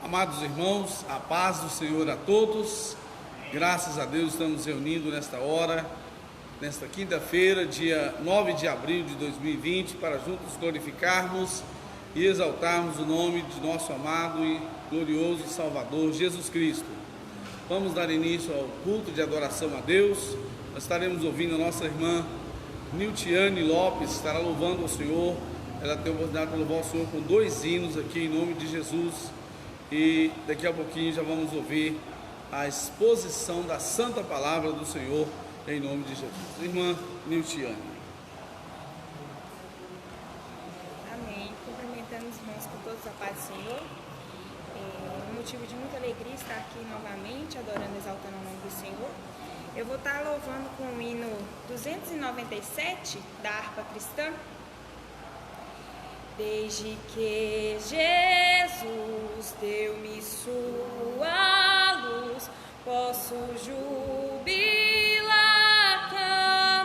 Amados irmãos, a paz do Senhor a todos. Graças a Deus estamos reunindo nesta hora, nesta quinta-feira, dia 9 de abril de 2020, para juntos glorificarmos e exaltarmos o nome de nosso amado e glorioso Salvador Jesus Cristo. Vamos dar início ao culto de adoração a Deus. Nós estaremos ouvindo a nossa irmã Niltiane Lopes, estará louvando ao Senhor. Ela tem a oportunidade de louvar o Senhor com 2 hinos aqui em nome de Jesus. E daqui a pouquinho já vamos ouvir a exposição da Santa Palavra do Senhor em nome de Jesus. Irmã Niltiane. Amém. Cumprimentando os irmãos com todos a paz do Senhor. É um motivo de muita alegria estar aqui novamente, adorando e exaltando o nome do Senhor. Eu vou estar louvando com o hino 297 da harpa cristã. Desde que Jesus deu-me sua luz, posso jubilar,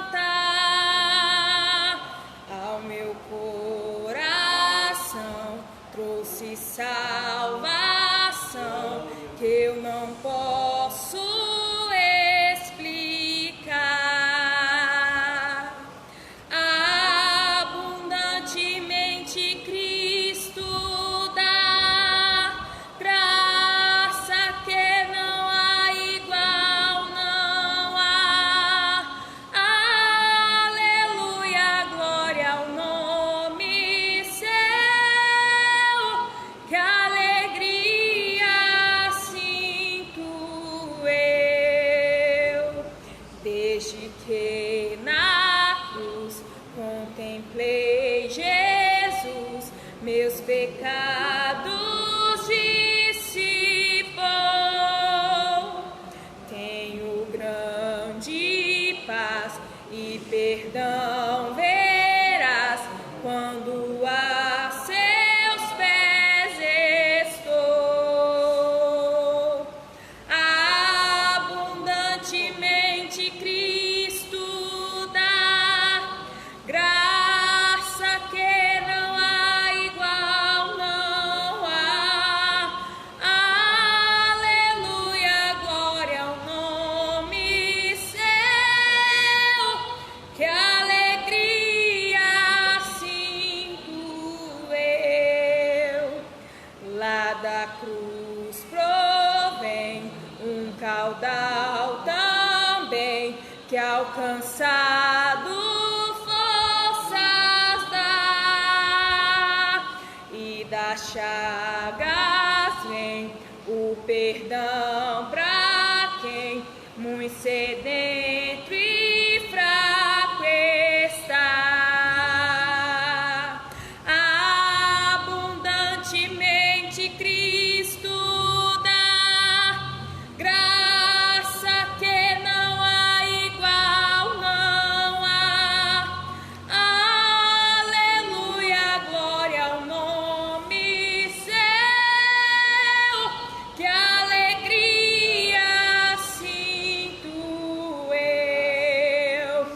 cantar. Ao meu coração trouxe salvação que eu não posso explicar. Abundantemente Cristo dá graça que não há igual, não há. Aleluia, glória ao nome seu, que alegria sinto eu. Desde que na cruz contemplei Jesus, meus pecados dissipou. Tenho grande paz e perdão verás quando a seus pés estou. Abundantemente Cristo dá graça que não há igual, não há. Aleluia, glória ao nome seu, que alegria sinto eu. Lá da cruz provém um caudal também, que alcançado forças dá, e das chagas vem o perdão pra quem muito sedento e fraco está. Abundantemente Cristo dá graça que não há igual, não há. Aleluia, glória ao nome seu, que alegria sinto eu.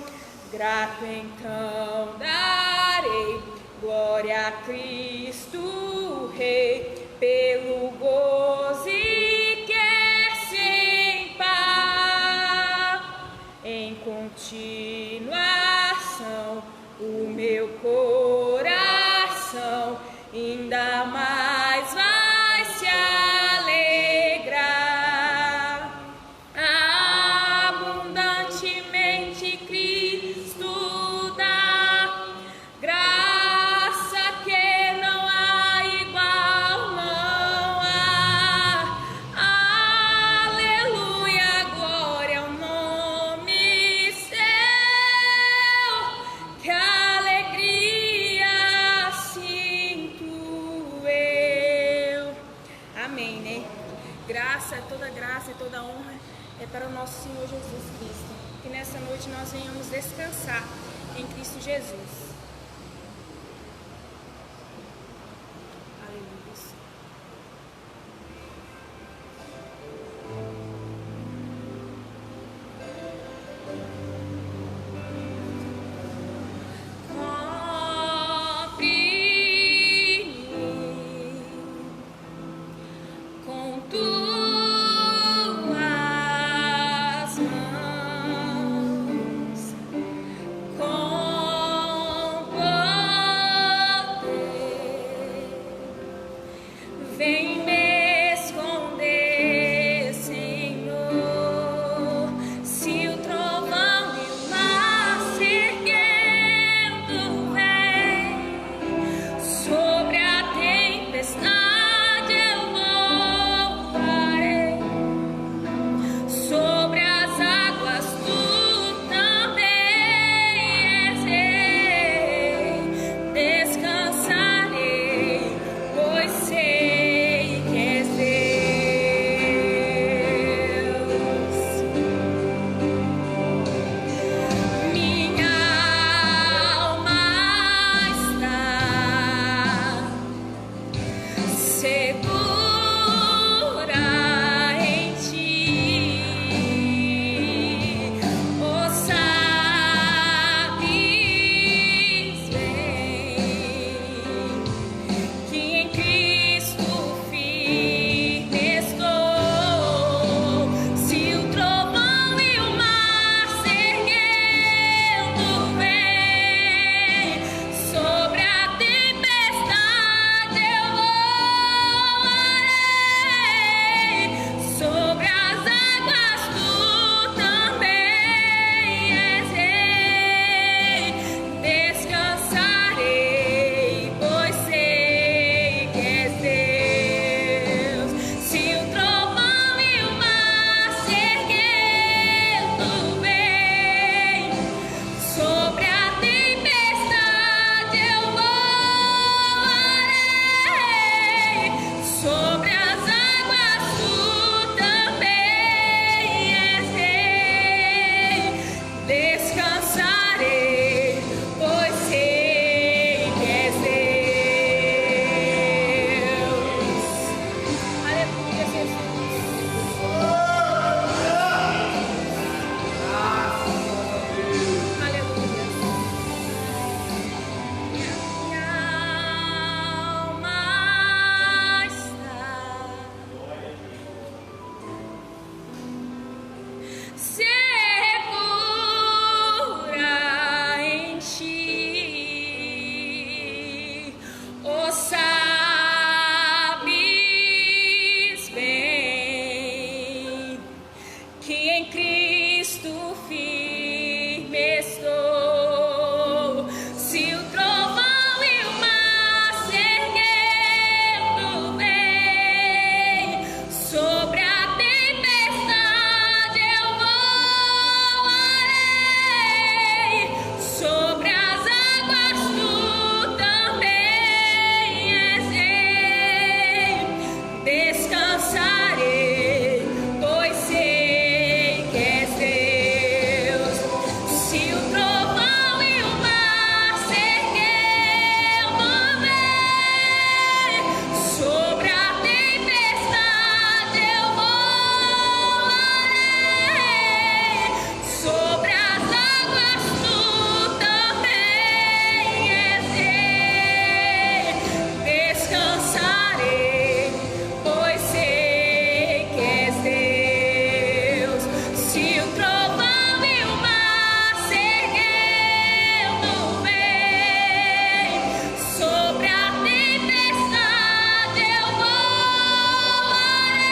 Grato então darei glória a Cristo Rei, pelo gozo que sem par, em continuação o meu coração ainda mais vai se alegrar. Abundantemente Cristo dá graça que não há igual, não há. Aleluia, glória ao nome seu, que alegria sinto eu. Amém, né? Toda graça e toda honra é para o nosso Senhor Jesus Cristo. Que nessa noite nós venhamos descansar em Cristo Jesus. Aleluia. sabes bem que em Cristo firme estou. Se o trovão e o mar se erguendo bem, sobre a tempestade eu voarei, sobre as águas tu também és rei. Descansarei, pois sei que és Deus. Se o trovão e o mar se erguendo bem, sobre a tempestade eu voarei, sobre as águas tu também és rei. Descansarei, pois sei que és Deus. Se o trovão e o mar se erguendo bem, sobre a tempestade eu voarei,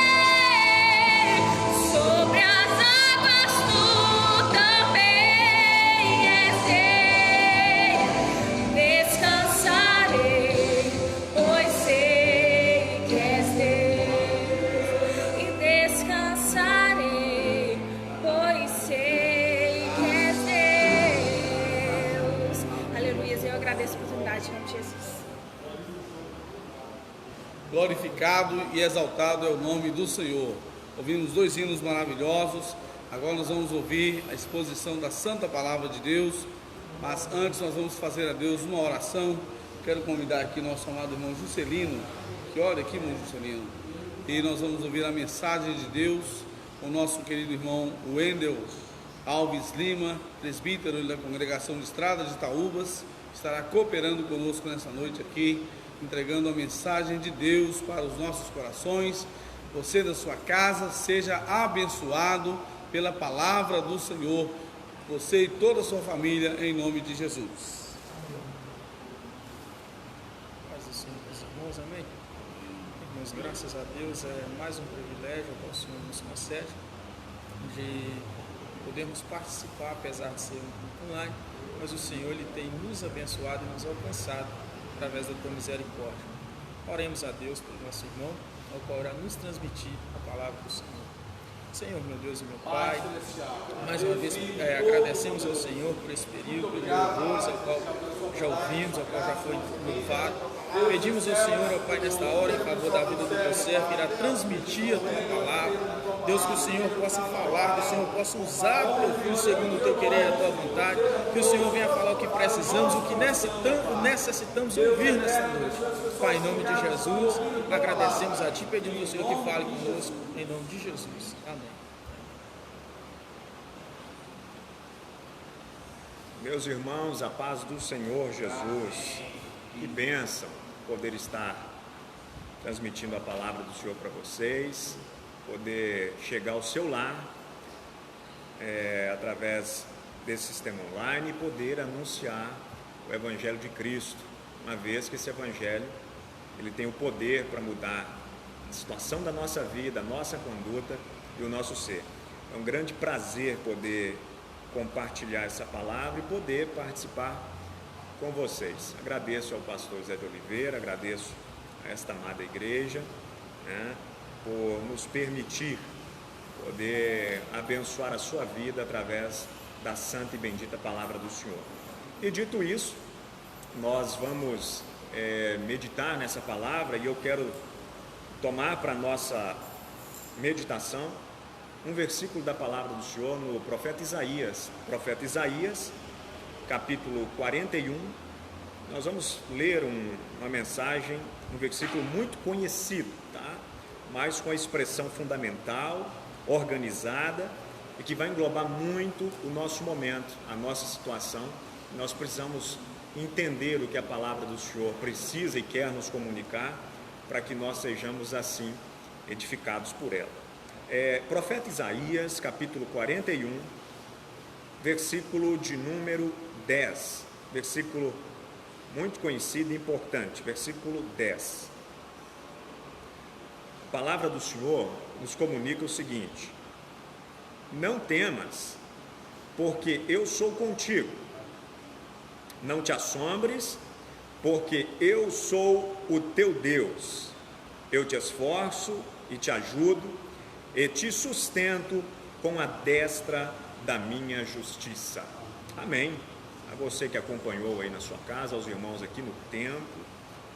sobre as águas tu também és rei. Descansarei, pois sei que és Deus. E descansarei, pois sei que és Deus. Aleluia. Eu agradeço a oportunidade em nome de Jesus. Glorificado e exaltado é o nome do Senhor. Ouvimos 2 hinos maravilhosos. Agora nós vamos ouvir a exposição da Santa Palavra de Deus. Mas antes nós vamos fazer a Deus uma oração. Quero convidar aqui nosso amado irmão Juscelino, que ore aqui, irmão Juscelino. E nós vamos ouvir a mensagem de Deus. O nosso querido irmão Wendel Alves Lima, presbítero da congregação de Estrada de Itaúbas, estará cooperando conosco nessa noite aqui, entregando a mensagem de Deus para os nossos corações. Você da sua casa seja abençoado pela palavra do Senhor, você e toda a sua família, em nome de Jesus. Paz do Senhor, meus irmãos, amém? Irmãos, graças a Deus é mais um privilégio que o Senhor nos concede de podermos participar, apesar de ser online, mas o Senhor ele tem nos abençoado e nos alcançado através da tua misericórdia. Oremos a Deus pelo nosso irmão, ao qual irá nos transmitir a palavra do Senhor. Senhor, meu Deus e meu Pai, mais uma vez agradecemos ao Senhor por esse período, por louvores, ao qual já ouvimos, ao qual já foi louvado. Pedimos ao Senhor, ó Pai, nesta hora, em favor da vida do teu servo, que irá transmitir a tua palavra. Deus, que o Senhor possa falar, que o Senhor possa usar o teu filho segundo o teu querer e a tua vontade, que o Senhor venha falar o que precisamos, o que necessitamos ouvir nessa noite. Pai, em nome de Jesus, agradecemos a Ti, pedimos ao Senhor que fale conosco, em nome de Jesus. Amém. Meus irmãos, a paz do Senhor Jesus, que bênção poder estar transmitindo a palavra do Senhor para vocês, poder chegar ao seu lar através desse sistema online e poder anunciar o Evangelho de Cristo, uma vez que esse Evangelho ele tem o poder para mudar a situação da nossa vida, a nossa conduta e o nosso ser. É um grande prazer poder compartilhar essa palavra e poder participar com vocês. Agradeço ao pastor Zé de Oliveira, agradeço a esta amada igreja, por nos permitir poder abençoar a sua vida através da santa e bendita palavra do Senhor. E dito isso, nós vamos meditar nessa palavra e eu quero tomar para nossa meditação um versículo da palavra do Senhor no profeta Isaías, capítulo 41. Nós vamos ler uma mensagem, um versículo muito conhecido, tá? Mas com a expressão fundamental, organizada e que vai englobar muito o nosso momento, a nossa situação. Nós precisamos entender o que a palavra do Senhor precisa e quer nos comunicar para que nós sejamos assim edificados por ela. Profeta Isaías, capítulo 41, versículo de número 10, versículo muito conhecida e importante, versículo 10. A palavra do Senhor nos comunica o seguinte: não temas, porque eu sou contigo. Não te assombres, porque eu sou o teu Deus. Eu te esforço e te ajudo e te sustento com a destra da minha justiça. Amém. A você que acompanhou aí na sua casa, aos irmãos aqui no templo,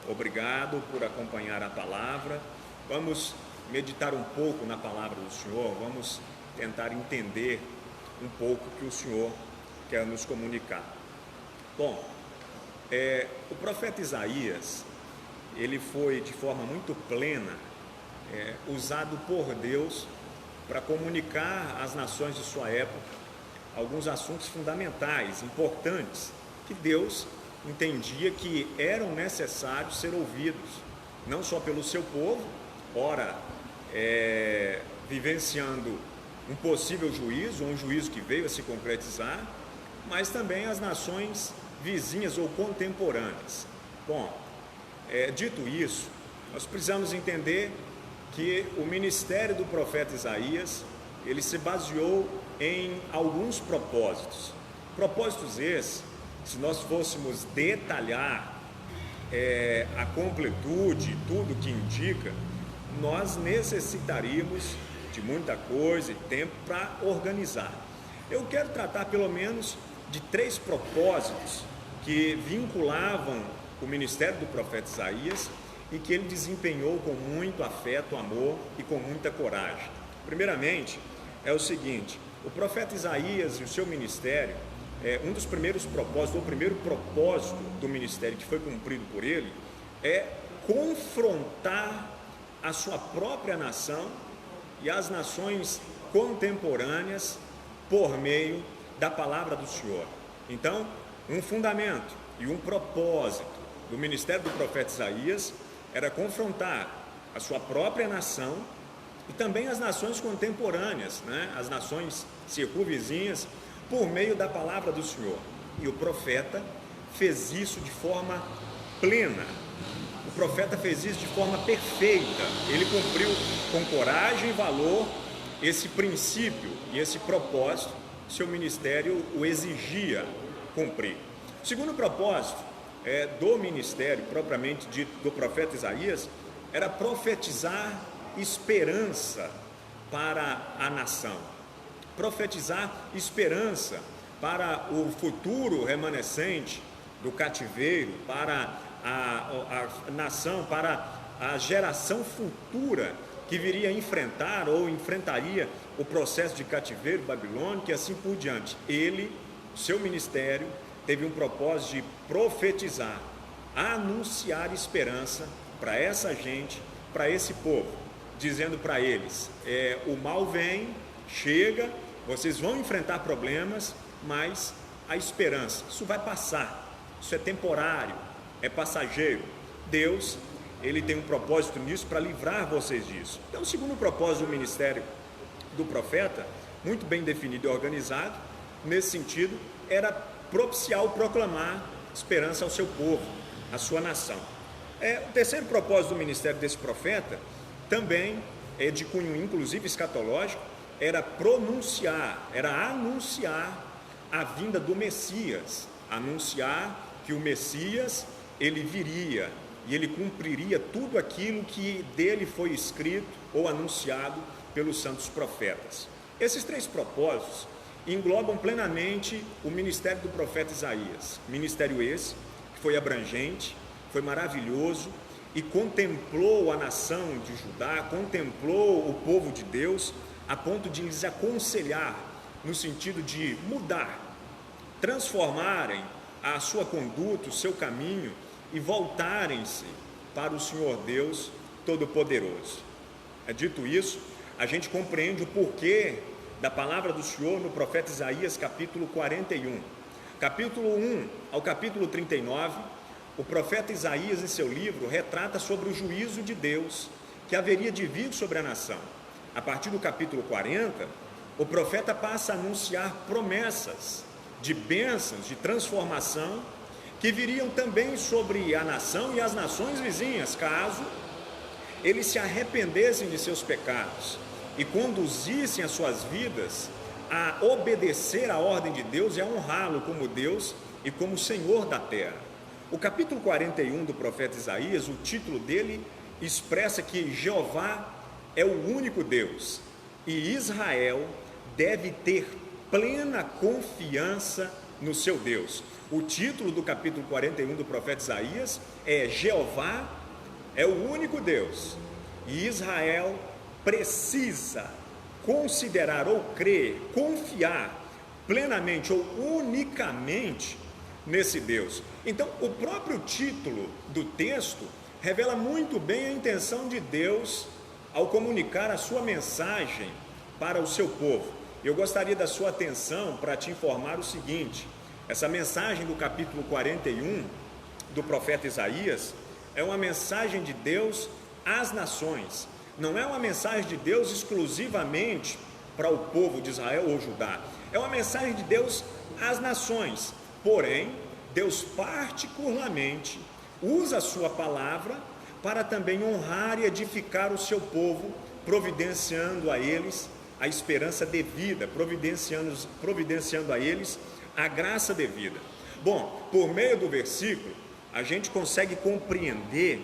obrigado por acompanhar a palavra. Vamos meditar um pouco na palavra do Senhor, vamos tentar entender um pouco o que o Senhor quer nos comunicar. Bom, o profeta Isaías, ele foi de forma muito plena usado por Deus para comunicar às nações de sua época alguns assuntos fundamentais, importantes, que Deus entendia que eram necessários ser ouvidos, não só pelo seu povo, ora vivenciando um possível juízo, um juízo que veio a se concretizar, mas também as nações vizinhas ou contemporâneas. Bom, dito isso, nós precisamos entender que o ministério do profeta Isaías, ele se baseou em alguns propósitos. Propósitos esses, se nós fôssemos detalhar a completude, tudo que indica, nós necessitaríamos de muita coisa e tempo para organizar. Eu quero tratar pelo menos de 3 propósitos que vinculavam o ministério do profeta Isaías e que ele desempenhou com muito afeto, amor e com muita coragem. Primeiramente, é o seguinte: o profeta Isaías e o seu ministério, um dos primeiros propósitos, ou o primeiro propósito do ministério que foi cumprido por ele, é confrontar a sua própria nação e as nações contemporâneas por meio da palavra do Senhor. Então, um fundamento e um propósito do ministério do profeta Isaías era confrontar a sua própria nação e também as nações contemporâneas, as nações circunvizinhas, por meio da palavra do Senhor. E o profeta fez isso de forma plena. O profeta fez isso de forma perfeita. Ele cumpriu com coragem e valor esse princípio e esse propósito que seu ministério o exigia cumprir. O segundo propósito do ministério, propriamente dito, do profeta Isaías, era profetizar esperança para a nação. Profetizar esperança para o futuro remanescente do cativeiro, para a nação, para a geração futura que viria a enfrentar ou enfrentaria o processo de cativeiro babilônico e assim por diante. Ele, seu ministério, teve um propósito de profetizar, anunciar esperança para essa gente, para esse povo, dizendo para eles, o mal vem, chega, vocês vão enfrentar problemas, mas a esperança, isso vai passar, isso é temporário, é passageiro. Deus, ele tem um propósito nisso para livrar vocês disso. Então, o segundo propósito do ministério do profeta, muito bem definido e organizado, nesse sentido, era propiciar ou proclamar esperança ao seu povo, à sua nação. O terceiro propósito do ministério desse profeta, também é de cunho inclusive escatológico, era anunciar a vinda do Messias, anunciar que o Messias, ele viria e ele cumpriria tudo aquilo que dele foi escrito ou anunciado pelos santos profetas. Esses 3 propósitos englobam plenamente o ministério do profeta Isaías. Ministério esse que foi abrangente, foi maravilhoso e contemplou a nação de Judá, contemplou o povo de Deus, a ponto de lhes aconselhar no sentido de mudar, transformarem a sua conduta, o seu caminho e voltarem-se para o Senhor Deus Todo-Poderoso. Dito isso, a gente compreende o porquê da palavra do Senhor no profeta Isaías, capítulo 41. Capítulo 1 ao capítulo 39, o profeta Isaías, em seu livro, retrata sobre o juízo de Deus que haveria de vir sobre a nação. A partir do capítulo 40, o profeta passa a anunciar promessas de bênçãos, de transformação que viriam também sobre a nação e as nações vizinhas, caso eles se arrependessem de seus pecados e conduzissem as suas vidas a obedecer à ordem de Deus e a honrá-lo como Deus e como Senhor da terra. O capítulo 41 do profeta Isaías, o título dele expressa que Jeová é o único Deus e Israel deve ter plena confiança no seu Deus. O título do capítulo 41 do profeta Isaías é Jeová é o único Deus e Israel precisa considerar ou crer, confiar plenamente ou unicamente nesse Deus. Então, o próprio título do texto revela muito bem a intenção de Deus ao comunicar a sua mensagem para o seu povo. Eu gostaria da sua atenção para te informar o seguinte: essa mensagem do capítulo 41 do profeta Isaías é uma mensagem de Deus às nações. Não é uma mensagem de Deus exclusivamente para o povo de Israel ou Judá. É uma mensagem de Deus às nações. Porém, Deus particularmente usa a sua palavra para também honrar e edificar o seu povo, providenciando a eles a esperança devida, providenciando a eles a graça devida. Bom, por meio do versículo, a gente consegue compreender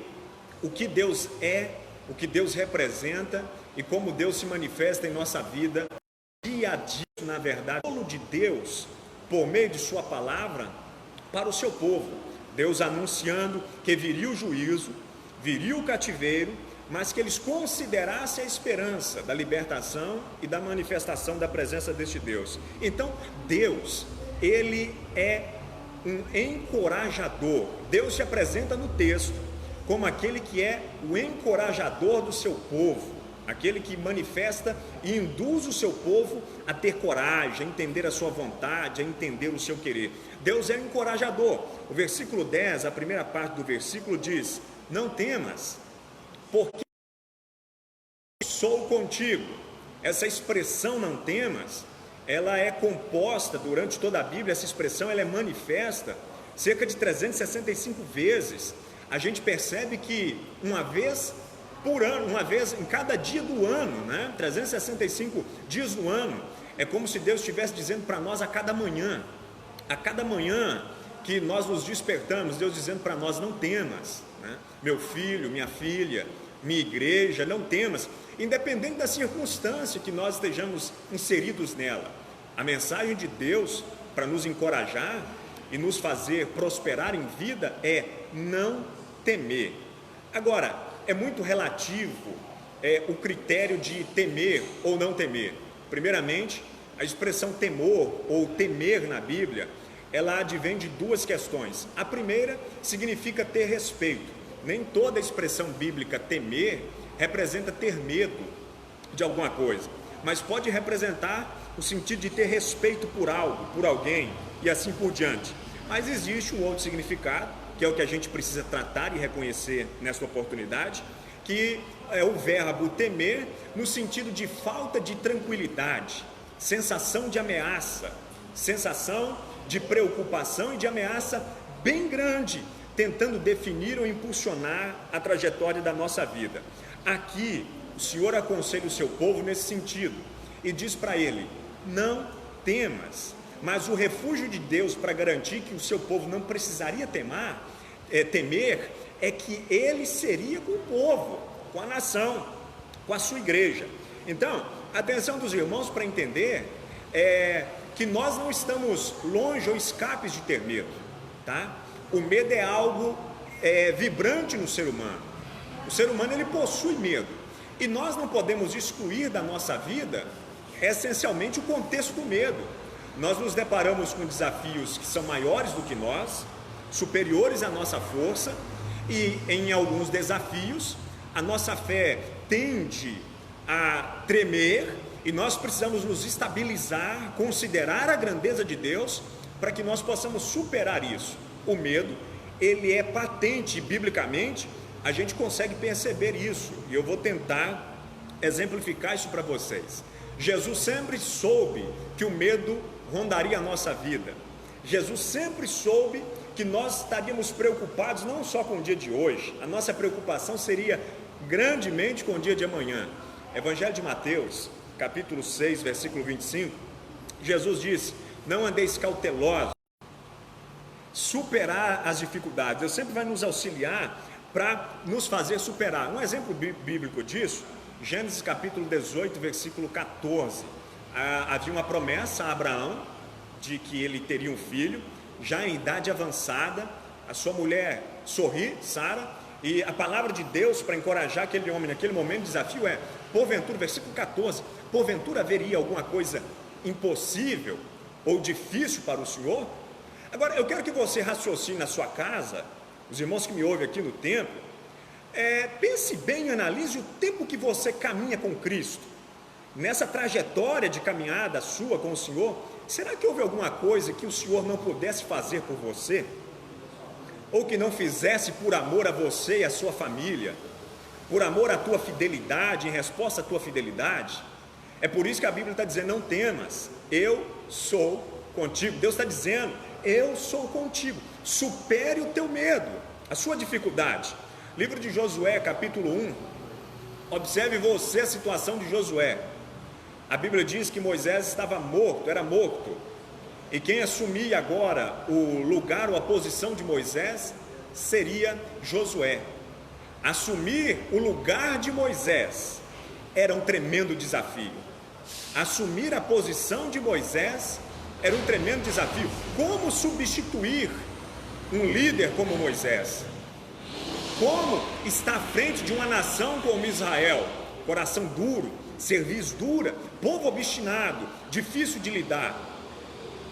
o que Deus é, o que Deus representa e como Deus se manifesta em nossa vida dia a dia, na verdade, o de Deus, por meio de sua palavra, para o seu povo. Deus anunciando que viria o juízo, viria o cativeiro, mas que eles considerassem a esperança da libertação e da manifestação da presença deste Deus. Então, Deus, Ele é um encorajador. Deus se apresenta no texto como aquele que é o encorajador do seu povo, aquele que manifesta e induz o seu povo a ter coragem, a entender a sua vontade, a entender o seu querer. Deus é encorajador. O versículo 10, a primeira parte do versículo diz: não temas, porque sou contigo. Essa expressão não temas, ela é composta durante toda a Bíblia, essa expressão ela é manifesta cerca de 365 vezes. A gente percebe que uma vez por ano, uma vez em cada dia do ano, 365 dias do ano, é como se Deus estivesse dizendo para nós a cada manhã que nós nos despertamos, Deus dizendo para nós: não temas, meu filho, minha filha, minha igreja, não temas, independente da circunstância que nós estejamos inseridos nela. A mensagem de Deus para nos encorajar e nos fazer prosperar em vida é não temer. Agora, é muito relativo o critério de temer ou não temer. Primeiramente, a expressão temor ou temer na Bíblia, ela advém de duas questões. A primeira significa ter respeito. Nem toda expressão bíblica temer representa ter medo de alguma coisa, mas pode representar o sentido de ter respeito por algo, por alguém e assim por diante. Mas existe um outro significado, que é o que a gente precisa tratar e reconhecer nessa oportunidade, que é o verbo temer no sentido de falta de tranquilidade, sensação de ameaça, sensação de preocupação e de ameaça bem grande, tentando definir ou impulsionar a trajetória da nossa vida. Aqui, o Senhor aconselha o seu povo nesse sentido e diz para ele: não temas. Mas o refúgio de Deus para garantir que o seu povo não precisaria temer é que ele seria com o povo, com a nação, com a sua igreja. Então, atenção dos irmãos para entender que nós não estamos longe ou escapes de ter medo, tá? O medo é algo vibrante no ser humano. O ser humano ele possui medo e nós não podemos excluir da nossa vida essencialmente o contexto do medo. Nós nos deparamos com desafios que são maiores do que nós, superiores à nossa força, e em alguns desafios a nossa fé tende a tremer e nós precisamos nos estabilizar, considerar a grandeza de Deus para que nós possamos superar isso. O medo, ele é patente biblicamente, a gente consegue perceber isso e eu vou tentar exemplificar isso para vocês. Jesus sempre soube que o medo rondaria a nossa vida. Jesus sempre soube que nós estaríamos preocupados não só com o dia de hoje, a nossa preocupação seria grandemente com o dia de amanhã. Evangelho de Mateus, capítulo 6, versículo 25, Jesus disse: não andeis cautelosos, superar as dificuldades. Deus sempre vai nos auxiliar para nos fazer superar. Um exemplo bíblico disso, Gênesis capítulo 18, versículo 14. Havia uma promessa a Abraão de que ele teria um filho, já em idade avançada. A sua mulher sorri, Sara, e a palavra de Deus para encorajar aquele homem naquele momento, o desafio é: porventura, versículo 14, porventura haveria alguma coisa impossível ou difícil para o Senhor? Agora, eu quero que você raciocine na sua casa, os irmãos que me ouvem aqui no templo, pense bem e analise o tempo que você caminha com Cristo. Nessa trajetória de caminhada sua com o Senhor, será que houve alguma coisa que o Senhor não pudesse fazer por você? Ou que não fizesse por amor a você e a sua família, por amor à tua fidelidade, em resposta à tua fidelidade? É por isso que a Bíblia está dizendo: não temas, eu sou contigo. Deus está dizendo: eu sou contigo. Supere o teu medo, a sua dificuldade. Livro de Josué, capítulo 1. Observe você a situação de Josué. A Bíblia diz que Moisés estava morto, era morto. E quem assumia agora o lugar ou a posição de Moisés seria Josué. Assumir o lugar de Moisés era um tremendo desafio. Assumir a posição de Moisés era um tremendo desafio. Como substituir um líder como Moisés? Como estar à frente de uma nação como Israel? Coração duro, cerviz dura, povo obstinado, difícil de lidar.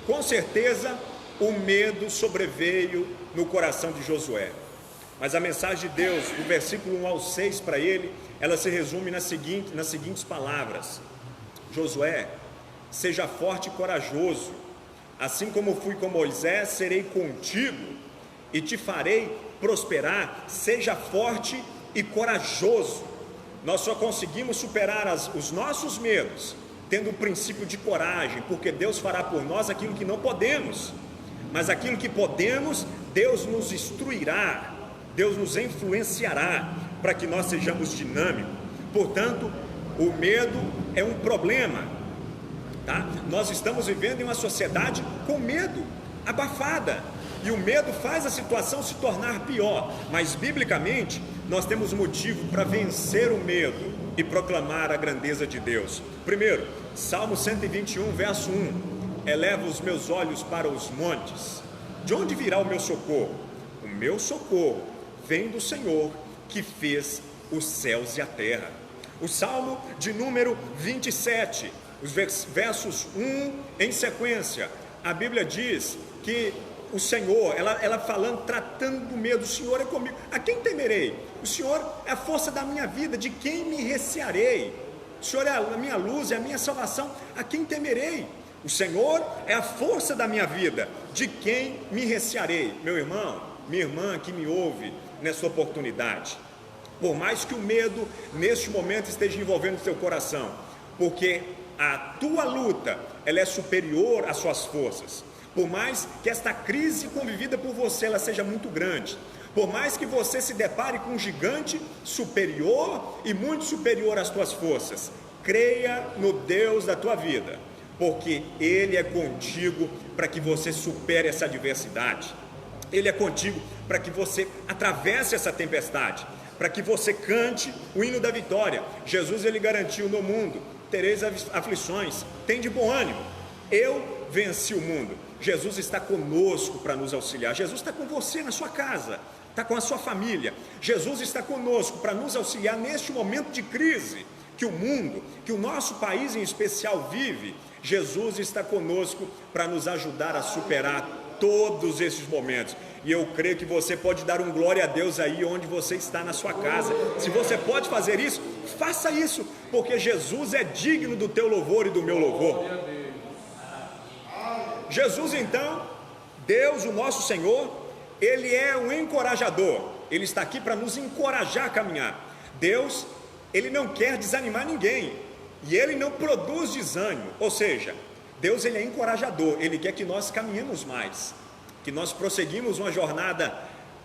Com certeza o medo sobreveio no coração de Josué. Mas a mensagem de Deus, do versículo 1 ao 6 para ele, ela se resume nas seguintes palavras: Josué, seja forte e corajoso, assim como fui com Moisés, serei contigo e te farei prosperar. Seja forte e corajoso. Nós só conseguimos superar os nossos medos tendo o princípio de coragem, porque Deus fará por nós aquilo que não podemos, mas aquilo que podemos, Deus nos instruirá, Deus nos influenciará para que nós sejamos dinâmicos. Portanto, o medo é um problema, tá? Nós estamos vivendo em uma sociedade com medo, abafada, e o medo faz a situação se tornar pior. Mas biblicamente nós temos motivo para vencer o medo e proclamar a grandeza de Deus. Primeiro, Salmo 121, verso 1: eleva os meus olhos para os montes, de onde virá o meu socorro? O meu socorro vem do Senhor, que fez os céus e a terra. O Salmo de número 27, os versos 1 em sequência, a Bíblia diz que o Senhor, ela falando, tratando do medo: o Senhor é comigo, a quem temerei? O Senhor é a força da minha vida, de quem me recearei? O Senhor é a minha luz, é a minha salvação, a quem temerei? O Senhor é a força da minha vida, de quem me recearei? Meu irmão, minha irmã que me ouve nessa oportunidade, por mais que o medo neste momento esteja envolvendo o teu coração, porque a tua luta, ela é superior às suas forças. Por mais que esta crise convivida por você, ela seja muito grande, por mais que você se depare com um gigante superior e muito superior às tuas forças, creia no Deus da tua vida, porque Ele é contigo para que você supere essa adversidade. Ele é contigo para que você atravesse essa tempestade, para que você cante o hino da vitória. Jesus, Ele garantiu: no mundo tereis aflições, tem de bom ânimo, eu venci o mundo. Jesus está conosco para nos auxiliar. Jesus está com você na sua casa, está com a sua família. Jesus está conosco para nos auxiliar neste momento de crise que o mundo, que o nosso país em especial vive. Jesus está conosco para nos ajudar a superar todos esses momentos. E eu creio que você pode dar um glória a Deus aí onde você está na sua casa. Se você pode fazer isso, faça isso, porque Jesus é digno do teu louvor e do meu louvor. Jesus, então, Deus, o nosso Senhor, Ele é um encorajador. Ele está aqui para nos encorajar a caminhar. Deus, Ele não quer desanimar ninguém, e Ele não produz desânimo. Ou seja, Deus, Ele é encorajador. Ele quer que nós caminhemos mais. que nós prosseguimos uma jornada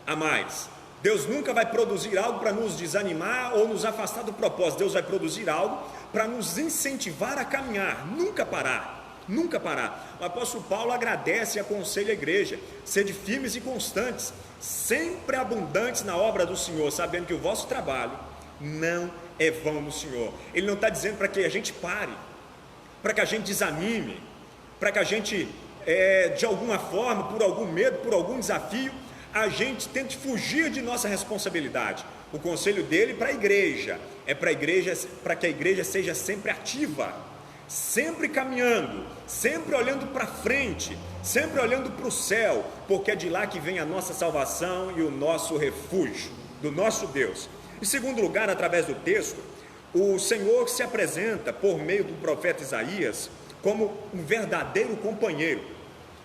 a mais. Deus nunca vai produzir algo para nos desanimar ou nos afastar do propósito. Deus vai produzir algo para nos incentivar a caminhar, nunca parar, nunca parar. O apóstolo Paulo agradece e aconselha a igreja: sede firmes e constantes, sempre abundantes na obra do Senhor, sabendo que o vosso trabalho não é vão no Senhor. Ele não está dizendo para que a gente pare, para que a gente desanime, para que a gente, de alguma forma, por algum medo, por algum desafio, a gente tente fugir de nossa responsabilidade. O conselho dele para a igreja é para que a igreja seja sempre ativa, sempre caminhando, sempre olhando para frente, sempre olhando para o céu, porque é de lá que vem a nossa salvação e o nosso refúgio, do nosso Deus. Em segundo lugar, através do texto, o Senhor se apresenta por meio do profeta Isaías como um verdadeiro companheiro.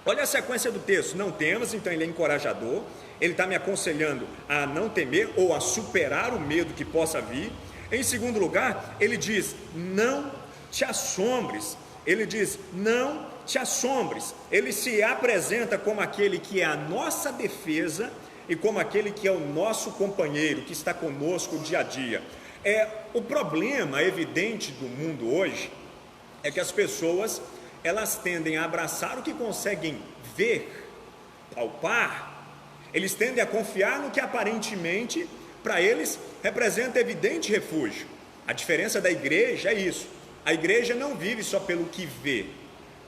Olha a sequência do texto: não temas. Então ele é encorajador, ele está me aconselhando a não temer ou a superar o medo que possa vir. Em segundo lugar, ele diz: não te assombres. Ele diz: não te assombres. Ele se apresenta como aquele que é a nossa defesa e como aquele que é o nosso companheiro, que está conosco dia a dia. O problema evidente do mundo hoje é que as pessoas, elas tendem a abraçar o que conseguem ver, palpar. Eles tendem a confiar no que aparentemente para eles representa evidente refúgio. A diferença da igreja é isso: a igreja não vive só pelo que vê,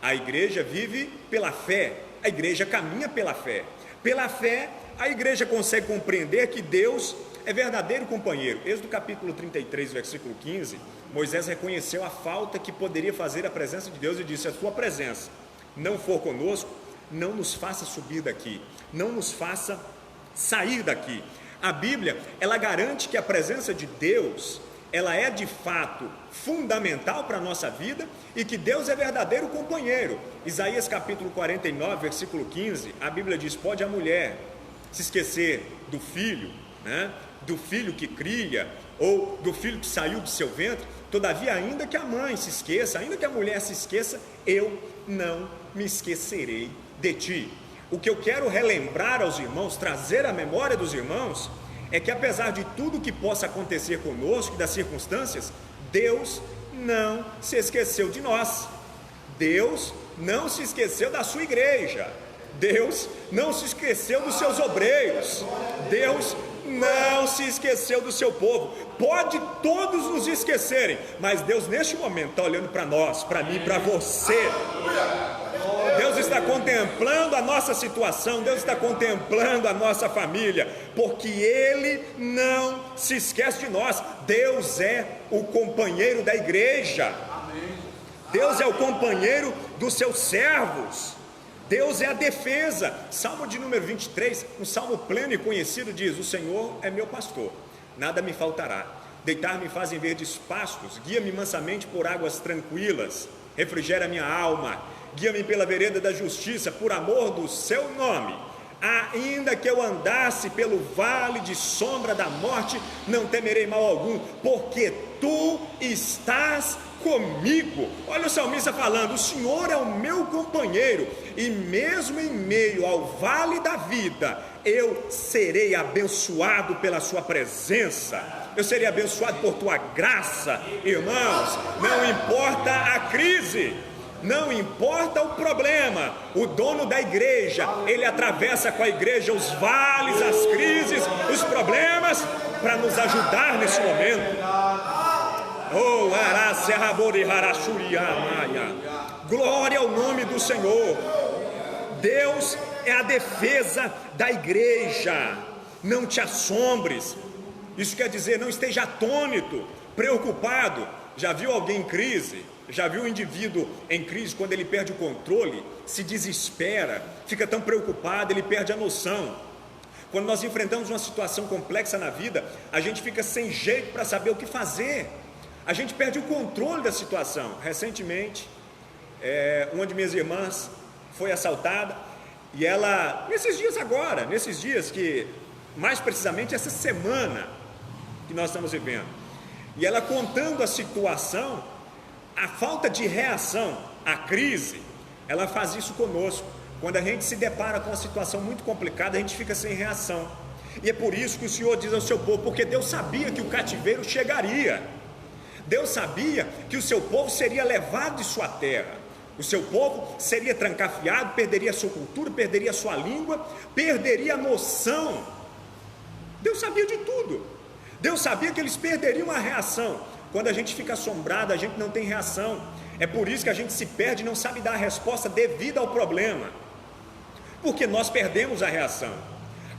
a igreja vive pela fé, a igreja caminha pela fé. Pela fé, a igreja consegue compreender que Deus é verdadeiro companheiro. Êxodo capítulo 33, versículo 15, Moisés reconheceu a falta que poderia fazer a presença de Deus e disse: se a tua presença não for conosco, não nos faça subir daqui, não nos faça sair daqui. A Bíblia, ela garante que a presença de Deus, ela é de fato fundamental para a nossa vida e que Deus é verdadeiro companheiro. Isaías capítulo 49, versículo 15, a Bíblia diz: pode a mulher se esquecer do filho, do filho que cria, ou do filho que saiu do seu ventre, todavia, ainda que a mãe se esqueça, ainda que a mulher se esqueça, eu não me esquecerei de ti. O que eu quero relembrar aos irmãos, trazer à memória dos irmãos, é que apesar de tudo que possa acontecer conosco, das circunstâncias, Deus não se esqueceu de nós. Deus não se esqueceu da sua igreja. Deus não se esqueceu dos seus obreiros. Deus não se esqueceu do seu povo. Pode todos nos esquecerem, mas Deus neste momento está olhando para nós, para mim, para você. Deus está contemplando a nossa situação, Deus está contemplando a nossa família, porque Ele não se esquece de nós. Deus é o companheiro da igreja, Deus é o companheiro dos seus servos, Deus é a defesa. Salmo de número 23, um salmo pleno e conhecido, diz: o Senhor é meu pastor, nada me faltará. Deitar-me faz em verdes pastos, guia-me mansamente por águas tranquilas, refrigera minha alma. Guia-me pela vereda da justiça, por amor do seu nome. Ainda que eu andasse pelo vale de sombra da morte, não temerei mal algum, porque tu estás comigo. Olha o salmista falando: o Senhor é o meu companheiro, e mesmo em meio ao vale da vida, eu serei abençoado pela sua presença, eu serei abençoado por tua graça. Irmãos, não importa a crise, não importa o problema, o dono da igreja, ele atravessa com a igreja os vales, as crises, os problemas, para nos ajudar nesse momento. Glória ao nome do Senhor. Deus é a defesa da igreja. Não te assombres. Isso quer dizer, não esteja atônito, preocupado. Já viu alguém em crise? Já viu um indivíduo em crise, quando ele perde o controle, se desespera, fica tão preocupado, ele perde a noção. Quando nós enfrentamos uma situação complexa na vida, a gente fica sem jeito para saber o que fazer, a gente perde o controle da situação. Recentemente, uma de minhas irmãs foi assaltada, e ela, nesses dias que, mais precisamente essa semana que nós estamos vivendo, e ela contando a situação, a falta de reação à crise, ela faz isso conosco. Quando a gente se depara com uma situação muito complicada, a gente fica sem reação. E é por isso que o Senhor diz ao seu povo, porque Deus sabia que o cativeiro chegaria. Deus sabia que o seu povo seria levado de sua terra. O seu povo seria trancafiado, perderia a sua cultura, perderia a sua língua, perderia a noção. Deus sabia de tudo. Deus sabia que eles perderiam a reação. Quando a gente fica assombrado, a gente não tem reação. É por isso que a gente se perde e não sabe dar a resposta devida ao problema, porque nós perdemos a reação.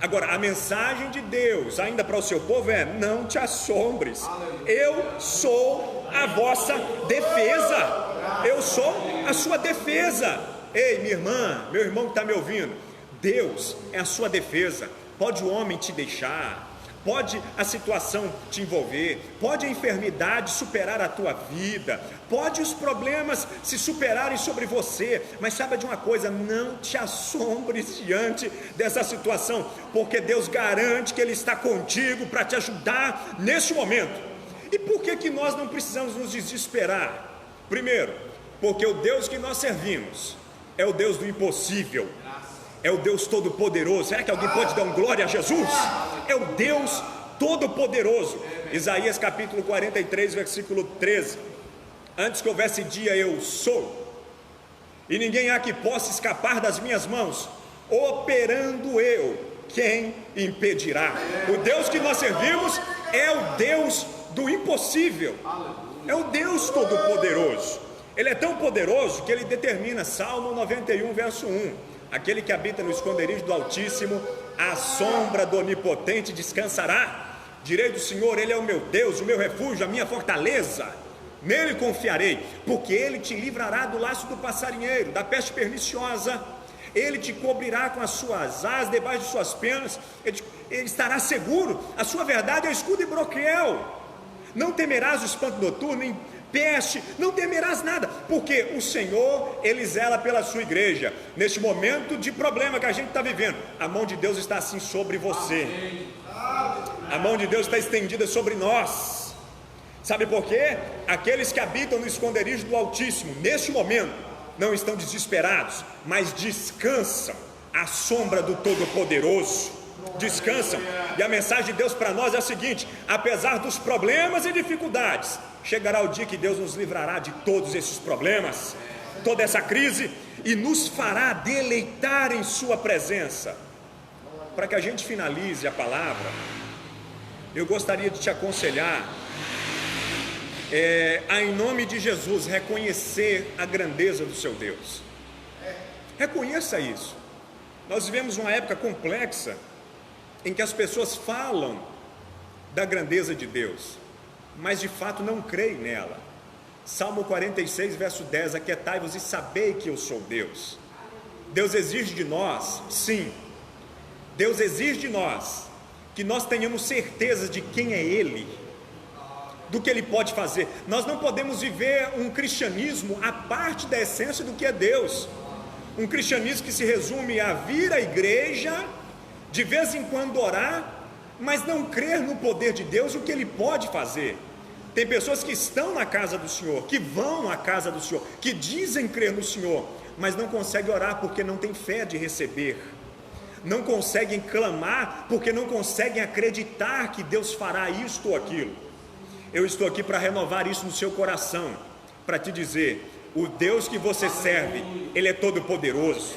Agora, a mensagem de Deus ainda para o seu povo é: não te assombres, eu sou a vossa defesa, eu sou a sua defesa. Ei, minha irmã, meu irmão que está me ouvindo, Deus é a sua defesa. Pode o homem te deixar, pode a situação te envolver, pode a enfermidade superar a tua vida, pode os problemas se superarem sobre você, mas saiba de uma coisa: não te assombres diante dessa situação, porque Deus garante que Ele está contigo para te ajudar nesse momento. E por que nós não precisamos nos desesperar? Primeiro, porque o Deus que nós servimos é o Deus do impossível, é o Deus Todo-Poderoso. Será que alguém pode dar um glória a Jesus? É o Deus Todo-Poderoso. Isaías capítulo 43, versículo 13: antes que houvesse dia, eu sou, e ninguém há que possa escapar das minhas mãos. Operando eu, quem impedirá? O Deus que nós servimos é o Deus do impossível, é o Deus Todo-Poderoso. Ele é tão poderoso que ele determina, Salmo 91, verso 1: aquele que habita no esconderijo do Altíssimo, à sombra do Onipotente descansará. Direi do Senhor: Ele é o meu Deus, o meu refúgio, a minha fortaleza, nele confiarei, porque Ele te livrará do laço do passarinheiro, da peste perniciosa. Ele te cobrirá com as suas asas, debaixo de suas penas, ele estará seguro. A sua verdade é escudo e broquel. Não temerás o espanto noturno, nem peste, não temerás nada, porque o Senhor, Ele zela pela sua igreja. Neste momento de problema que a gente está vivendo, a mão de Deus está assim sobre você, a mão de Deus está estendida sobre nós. Sabe por quê? Aqueles que habitam no esconderijo do Altíssimo, neste momento, não estão desesperados, mas descansam à sombra do Todo-Poderoso. Descansam. E a mensagem de Deus para nós é a seguinte: apesar dos problemas e dificuldades, chegará o dia que Deus nos livrará de todos esses problemas, toda essa crise, e nos fará deleitar em sua presença. Para que a gente finalize a palavra, eu gostaria de te aconselhar a, em nome de Jesus, reconhecer a grandeza do seu Deus. Reconheça isso. Nós vivemos uma época complexa em que as pessoas falam da grandeza de Deus, mas de fato não creem nela. Salmo 46, verso 10: aquietai-vos e sabei que eu sou Deus. Deus exige de nós, sim, Deus exige de nós que nós tenhamos certeza de quem é Ele, do que Ele pode fazer. Nós não podemos viver um cristianismo à parte da essência do que é Deus, um cristianismo que se resume a vir à igreja, de vez em quando orar, mas não crer no poder de Deus, o que Ele pode fazer. Tem pessoas que estão na casa do Senhor, que vão à casa do Senhor, que dizem crer no Senhor, mas não conseguem orar porque não têm fé de receber, não conseguem clamar porque não conseguem acreditar que Deus fará isto ou aquilo. Eu estou aqui para renovar isso no seu coração, para te dizer: o Deus que você serve, Ele é todo poderoso,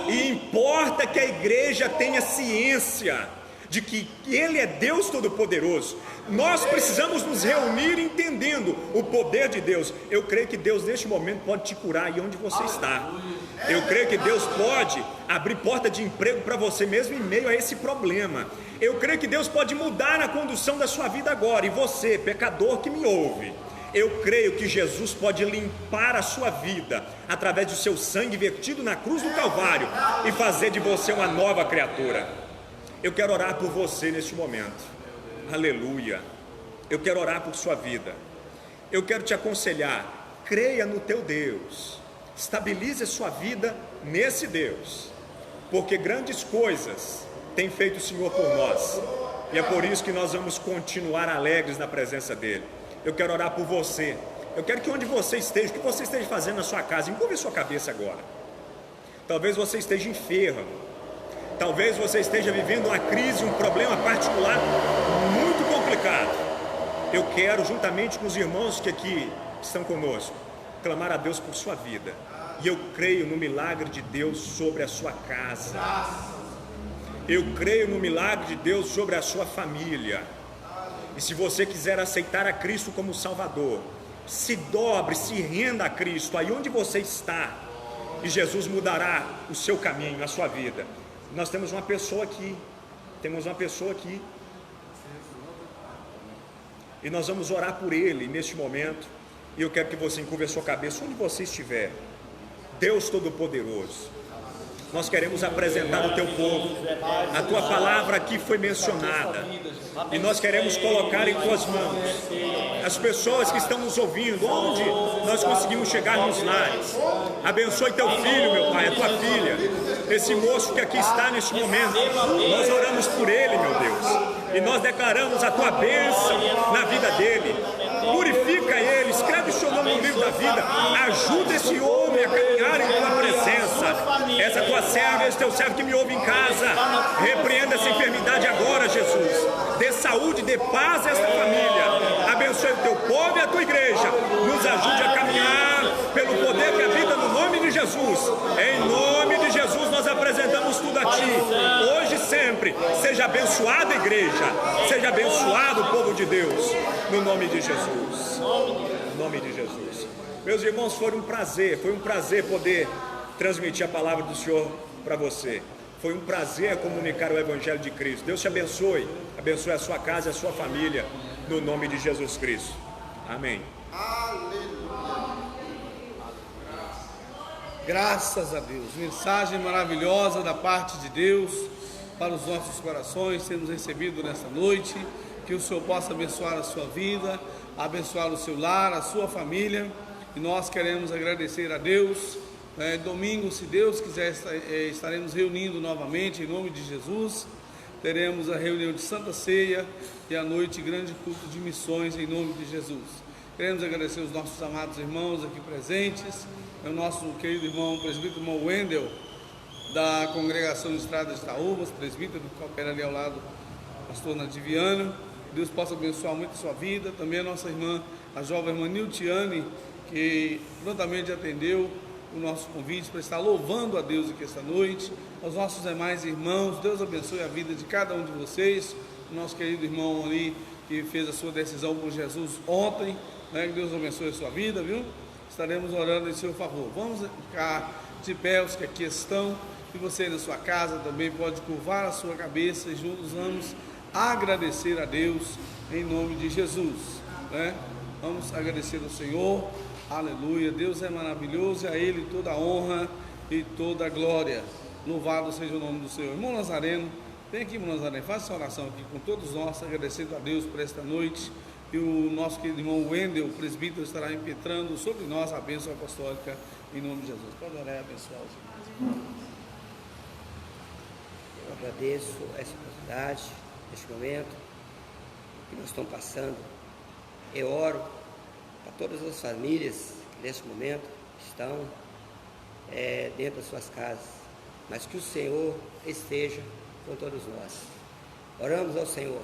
e importa que a igreja tenha ciência de que Ele é Deus Todo-Poderoso. Nós precisamos nos reunir entendendo o poder de Deus. Eu creio que Deus neste momento pode te curar aí onde você está. Eu creio que Deus pode abrir porta de emprego para você mesmo em meio a esse problema. Eu creio que Deus pode mudar a condução da sua vida agora. E você, pecador que me ouve, eu creio que Jesus pode limpar a sua vida através do seu sangue vertido na cruz do Calvário e fazer de você uma nova criatura. Eu quero orar por você neste momento. Aleluia. Eu quero orar por sua vida. Eu quero te aconselhar: creia no teu Deus, estabilize a sua vida nesse Deus, porque grandes coisas tem feito o Senhor por nós, e é por isso que nós vamos continuar alegres na presença dEle. Eu quero orar por você. Eu quero que onde você esteja, o que você esteja fazendo na sua casa, envolva a sua cabeça agora. Talvez você esteja enfermo. Talvez você esteja vivendo uma crise, um problema particular muito complicado. Eu quero, juntamente com os irmãos que aqui estão conosco, clamar a Deus por sua vida. E eu creio no milagre de Deus sobre a sua casa. Eu creio no milagre de Deus sobre a sua família. E se você quiser aceitar a Cristo como Salvador, se dobre, se renda a Cristo, aí onde você está, e Jesus mudará o seu caminho, a sua vida. Nós temos uma pessoa aqui, e nós vamos orar por ele neste momento, e eu quero que você encurve a sua cabeça, onde você estiver. Deus Todo-Poderoso, nós queremos apresentar o teu povo, a tua palavra aqui foi mencionada, e nós queremos colocar em tuas mãos as pessoas que estão nos ouvindo, onde nós conseguimos chegar nos lares. Abençoe teu filho, meu Pai, a tua filha, esse moço que aqui está neste momento. Nós oramos por ele, meu Deus, e nós declaramos a tua bênção na vida dele. Purifica ele, escreve o seu nome no livro da vida, ajuda esse homem a caminhar em tua presença. Essa tua serva, esse teu servo que me ouve em casa, repreenda essa enfermidade agora, Jesus. Dê saúde, dê paz a esta família. Abençoe o teu povo e a tua igreja. Nos ajude a caminhar pelo poder que habita no nome de Jesus. Em nome de Jesus nós apresentamos tudo a ti, hoje e sempre. Seja abençoada a igreja, seja abençoado o povo de Deus, no nome de Jesus. No nome de Jesus. Meus irmãos, foi um prazer poder transmitir a palavra do Senhor para você. Foi um prazer comunicar o Evangelho de Cristo. Deus te abençoe, abençoe a sua casa e a sua família, no nome de Jesus Cristo. Amém. Graças a Deus, mensagem maravilhosa da parte de Deus para os nossos corações, temos recebido nesta noite. Que o Senhor possa abençoar a sua vida, abençoar o seu lar, a sua família, e nós queremos agradecer a Deus. Domingo, se Deus quiser, estaremos reunindo novamente em nome de Jesus. Teremos a reunião de Santa Ceia e à noite grande culto de missões em nome de Jesus. Queremos agradecer os nossos amados irmãos aqui presentes, o nosso querido irmão, o presbítero irmão Wendel, da congregação de Estrada de Itaúbas, presbítero que coopera ali ao lado do pastor Nadiviano. Deus possa abençoar muito a sua vida. Também a nossa irmã, a jovem irmã Niltiane, que prontamente atendeu o nosso convite para estar louvando a Deus aqui esta noite. Aos nossos demais irmãos, Deus abençoe a vida de cada um de vocês. O nosso querido irmão ali, que fez a sua decisão por Jesus ontem, que Deus abençoe a sua vida, viu? Estaremos orando em seu favor. Vamos ficar de pé os que aqui estão, e você na sua casa também pode curvar a sua cabeça, e juntos vamos agradecer a Deus em nome de Jesus, Vamos agradecer ao Senhor. Aleluia, Deus é maravilhoso, e a Ele toda a honra e toda a glória. Louvado seja o nome do Senhor. Irmão Nazareno, vem aqui, irmão Nazareno, faça essa oração aqui com todos nós, agradecendo a Deus por esta noite. E o nosso querido irmão Wendel, o presbítero, estará impetrando sobre nós a bênção apostólica em nome de Jesus. Pode orar e abençoar os irmãos. Eu agradeço essa oportunidade, neste momento que nós estamos passando. Eu oro para todas as famílias que neste momento estão dentro das suas casas, mas que o Senhor esteja com todos nós. Oramos ao Senhor.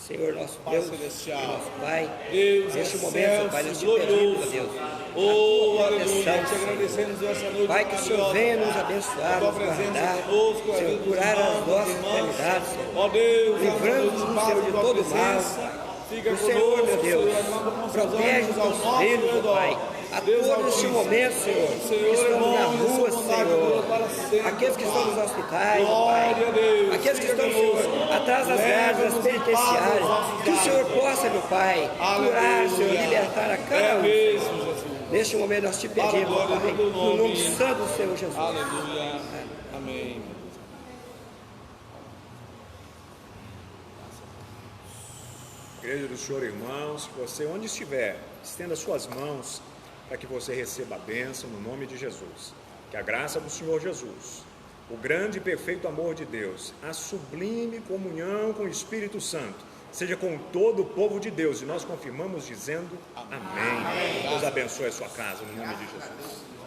Senhor, nosso Deus, celestial, nosso Pai, Deus neste excelso, momento, Pai, nós te glorioso. pedimos, ó Deus, Aleluia, te agradecemos essa noite. Pai, que o Senhor venha nos abençoar, nos guardar, Senhor, curar as nossas enfermidades, Senhor, livrando-nos, Senhor, de todo mal. O Senhor, meu Deus, protege os teus filhos, meu Pai, a todos neste momento, Senhor, que estamos na rua, Senhor, aqueles que estão nos hospitais, meu Pai, aqueles que estão, Senhor, atrás das grades, das penitenciárias, que o Senhor possa, meu Pai, curar, Senhor, libertar a cada um. Neste momento nós te pedimos, Pai, no nome santo do Senhor Jesus. Aleluia. Amém. Igreja do Senhor, irmãos, você onde estiver, estenda suas mãos para que você receba a bênção no nome de Jesus. Que a graça do Senhor Jesus, o grande e perfeito amor de Deus, a sublime comunhão com o Espírito Santo, seja com todo o povo de Deus. E nós confirmamos dizendo amém. Deus abençoe a sua casa no nome de Jesus.